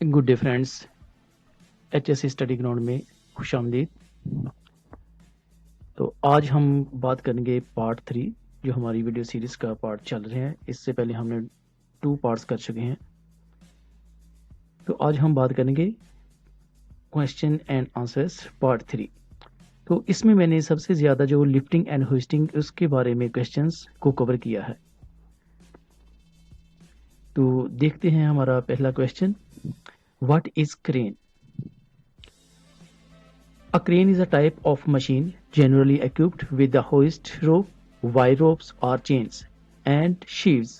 Good day friends, HSC study ground में खुशामदीद। तो आज हम बात करेंगे पार्ट 3 जो हमारी वीडियो सीरीज का पार्ट चल रहे हैं। इससे पहले हमने 2 पार्ट्स कर चुके हैं। तो आज हम बात करेंगे क्वेश्चन एंड आंसर्स पार्ट 3। तो इसमें मैंने सबसे ज़्यादा जो लिफ्टिंग एंड होइस्टिंग उसके बारे में क्वेश्चंस को कवर किया है। तो देखते हैं हमारा पहला question, what is crane? A crane is a type of machine generally equipped with a hoist rope, wire ropes or chains, and sheaves.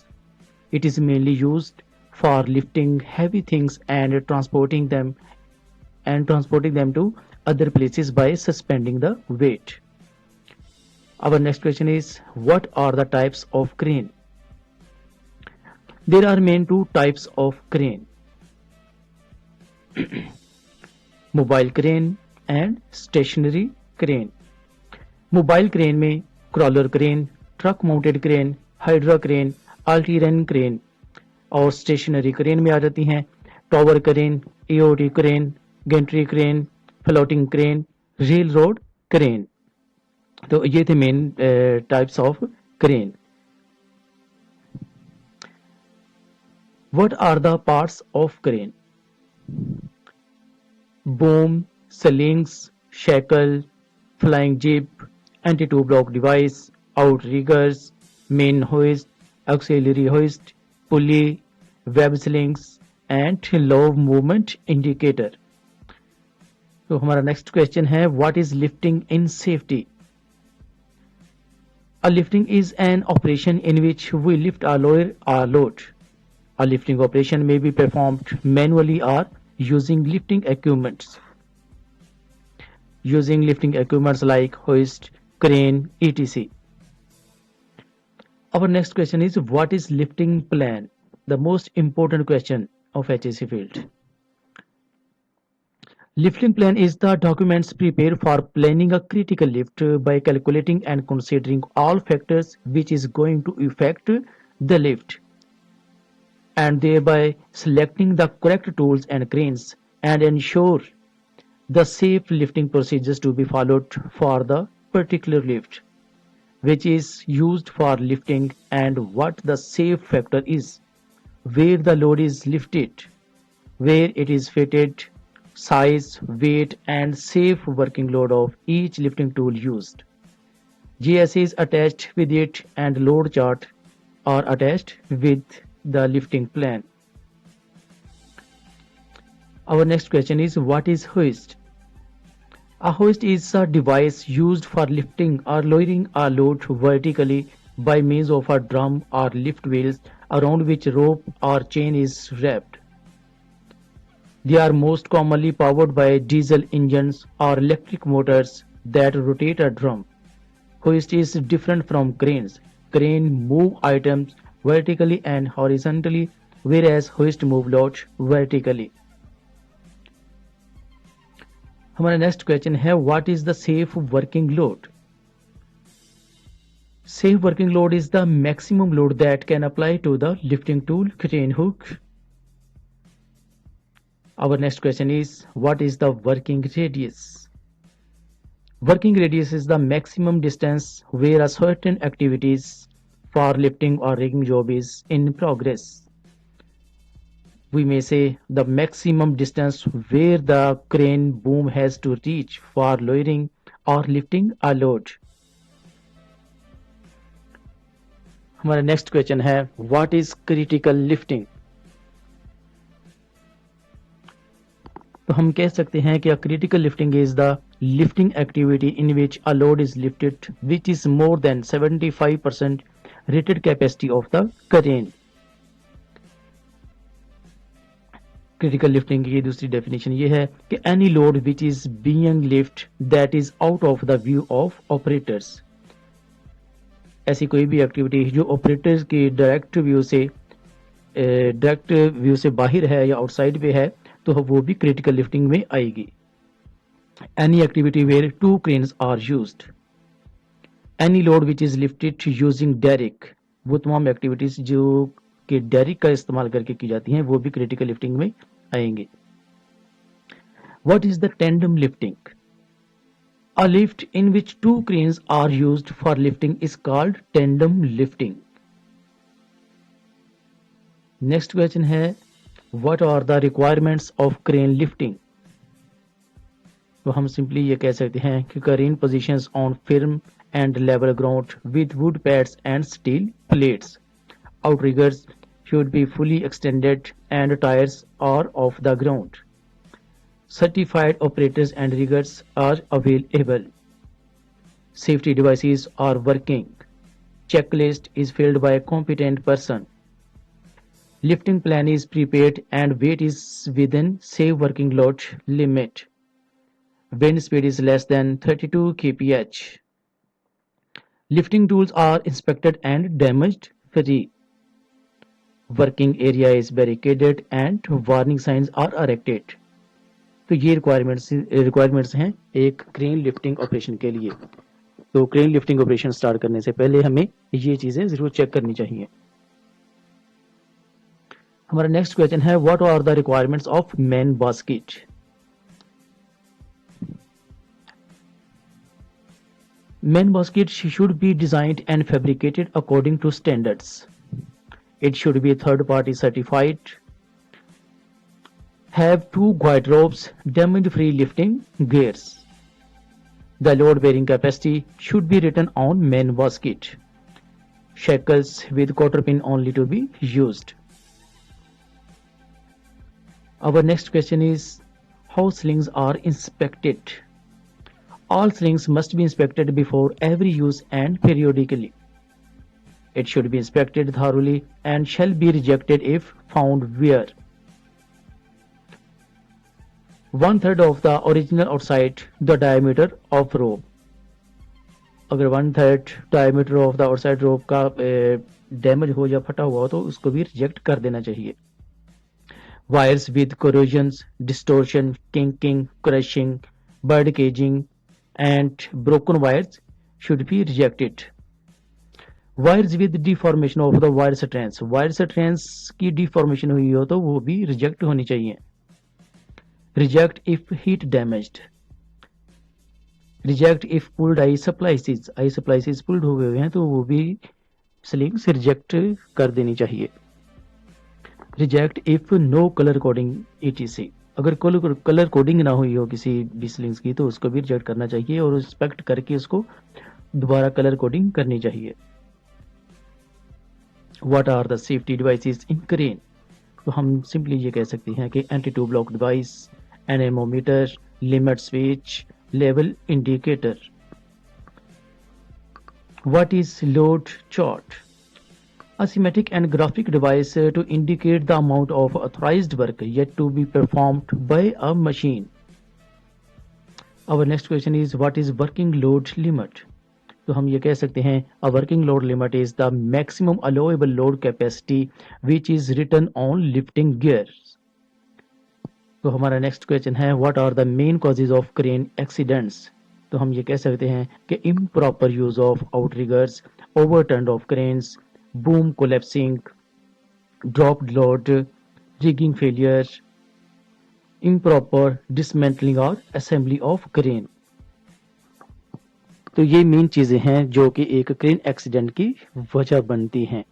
It is mainly used for lifting heavy things and transporting them to other places by suspending the weight. Our next question is, what are the types of crane? There are main two types of crane, mobile crane and stationary crane. Mobile crane में crawler crane, truck mounted crane, hydra crane, all terrain crane, और stationary crane में आ जाती हैं tower crane, AOT crane, gantry crane, floating crane, rail road crane. तो ये थे main types of crane. What are the parts of crane? boom, slings, shackle, flying jib, anti-two block device, outriggers, main hoist, auxiliary hoist, pulley, web slings, and low movement indicator. तो हमारा next question है, what is lifting in safety? A lifting is an operation in which we lift or lower our load. A lifting operation may be performed manually or using lifting equipments. Using lifting equipments like hoist, crane, etc. Our next question is, what is lifting plan? The most important question of HSC field. Lifting plan is the documents prepared for planning a critical lift by calculating and considering all factors which is going to affect the lift, and thereby selecting the correct tools and cranes and ensure the safe lifting procedures to be followed for the particular lift which is used for lifting, and what the safe factor is, where the load is lifted, where it is fitted, size, weight, and safe working load of each lifting tool used. GSA is attached with it, and load chart are attached with the lifting plan. Our next question is, what is hoist? A hoist is a device used for lifting or lowering a load vertically by means of a drum or lift wheels around which rope or chain is wrapped. They are most commonly powered by diesel engines or electric motors that rotate a drum. Hoist is different from cranes. Crane move items vertically and horizontally, whereas hoist move loads vertically. हमारा next question है, what is the safe working load? Safe working load is the maximum load that can apply to the lifting tool, crane hook. Our next question is, what is the working radius? Working radius is the maximum distance where a certain activities for lifting or rigging job is in progress. We may say the maximum distance where the crane boom has to reach for lowering or lifting a load. हमारा next question है, what is critical lifting? तो हम कह सकते हैं कि critical lifting is the lifting activity in which a load is lifted which is more than 75% rated capacity of the crane. Critical lifting की दूसरी डेफिनेशन ये है कि any load which is being lift that is out of the view of operators. ऐसी कोई भी activity जो operators की डायरेक्ट व्यू से बाहर है या आउटसाइड पे है तो वो भी क्रिटिकल लिफ्टिंग में आएगी। Any activity where two cranes are used, any load which is lifted using derrick, वो तमाम एक्टिविटीज जो कि डेरिक का इस्तेमाल करके की जाती हैं वो भी क्रिटिकल लिफ्टिंग में आएंगे। What is the tandem lifting? A lift in which two cranes are used for lifting is called tandem lifting. Next question है, what are the requirements of crane lifting? तो हम सिंपली ये कह सकते हैं कि crane positions on firm and level ground with wood pads and steel plates. Outriggers should be fully extended and tires are off the ground. Certified operators and riggers are available. Safety devices are working. Checklist is filled by a competent person. Lifting plan is prepared and weight is within safe working load limit. Wind speed is less than 32 kph. Lifting tools are inspected and damaged free. Working area is barricaded and warning signs are erected. तो ये requirements हैं एक crane lifting operation के लिए। तो crane lifting operation start करने से पहले हमें ये चीजें जरूर चेक करनी चाहिए। हमारा नेक्स्ट क्वेश्चन है, what are the requirements of man basket? Man basket should be designed and fabricated according to standards. It should be third party certified, have two guide ropes, damage free lifting gears. The load bearing capacity should be written on main basket. Shackles with quarter pin only to be used. Our next question is, how slings are inspected? All slings must be inspected before every use and periodically. It should be inspected thoroughly and shall be rejected if found wear. 1/3 of the original outside the diameter of rope. अगर 1/3 diameter of the outside rope का damage हो या फटा हुआ हो तो उसको भी रिजेक्ट कर देना चाहिए. Wires with corrosions, distortion, kinking, crushing, bird caging and broken wires should be rejected. Wires with deformation of the wire strands, wire strands की deformation हुई हो तो वो भी reject होनी चाहिए. Reject if heat damaged. Reject if pulled eye splices pulled हुए हैं तो वो भी slings reject कर देनी चाहिए. Reject if no color coding etc. अगर कलर कोडिंग ना हुई हो किसी भी स्लिंग्स की तो उसको भी रिजेक्ट करना चाहिए और इंस्पेक्ट करके उसको दोबारा कलर कोडिंग करनी चाहिए. What are the safety devices in crane? तो हम सिंपली ये कह सकते हैं कि anti two block device, anemometer, limit switch, level indicator. What is load chart? A schematic and graphic device to indicate the amount of authorized work yet to be performed by a machine. Our next question is, what is working load limit? तो हम ये कह सकते हैं, a working load limit is the maximum allowable load capacity which is written on lifting gears. तो हमारा next question है, what are the main causes of crane accidents? तो हम ये कह सकते हैं कि improper use of outriggers, overturned of cranes, boom collapsing, dropped load, rigging failure, improper dismantling or assembly of crane. तो ये मेन चीजें हैं जो कि एक क्रेन एक्सीडेंट की वजह बनती हैं.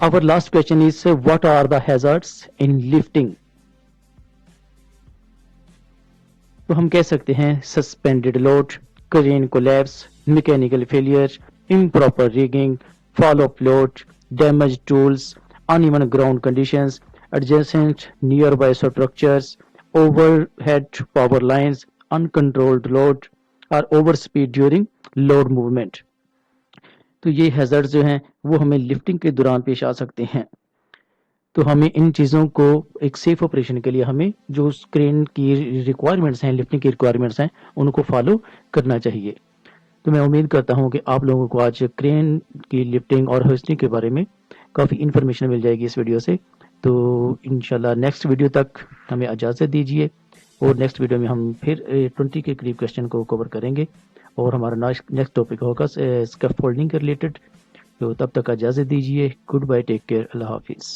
Our last question is, what are the hazards in lifting? तो हम कह सकते हैं suspended load, crane collapse, mechanical failure, improper rigging, fall of load, damaged tools, uneven ground conditions, adjacent nearby structures, overhead power lines, uncontrolled load और over speed during load movement. तो ये hazards जो हैं वो हमें लिफ्टिंग के दौरान पेश आ सकते हैं. तो हमें इन चीज़ों को एक सेफ ऑपरेशन के लिए हमें जो क्रेन की रिक्वायरमेंट्स हैं, लिफ्टिंग की रिक्वायरमेंट्स हैं, उनको फॉलो करना चाहिए. तो मैं उम्मीद करता हूं कि आप लोगों को आज क्रेन की लिफ्टिंग और होस्टिंग के बारे में काफ़ी इन्फॉर्मेशन मिल जाएगी इस वीडियो से. तो इंशाल्लाह नेक्स्ट वीडियो तक हमें इजाज़त दीजिए और नेक्स्ट वीडियो में हम फिर 20 के करीब क्वेश्चन को कवर करेंगे और हमारा नेक्स्ट टॉपिक होगा स्कैफोल्डिंग के रिलेटेड. तो तब तक इजाज़त दीजिए. गुड बाय, टेक केयर, अल्लाह हाफिज़.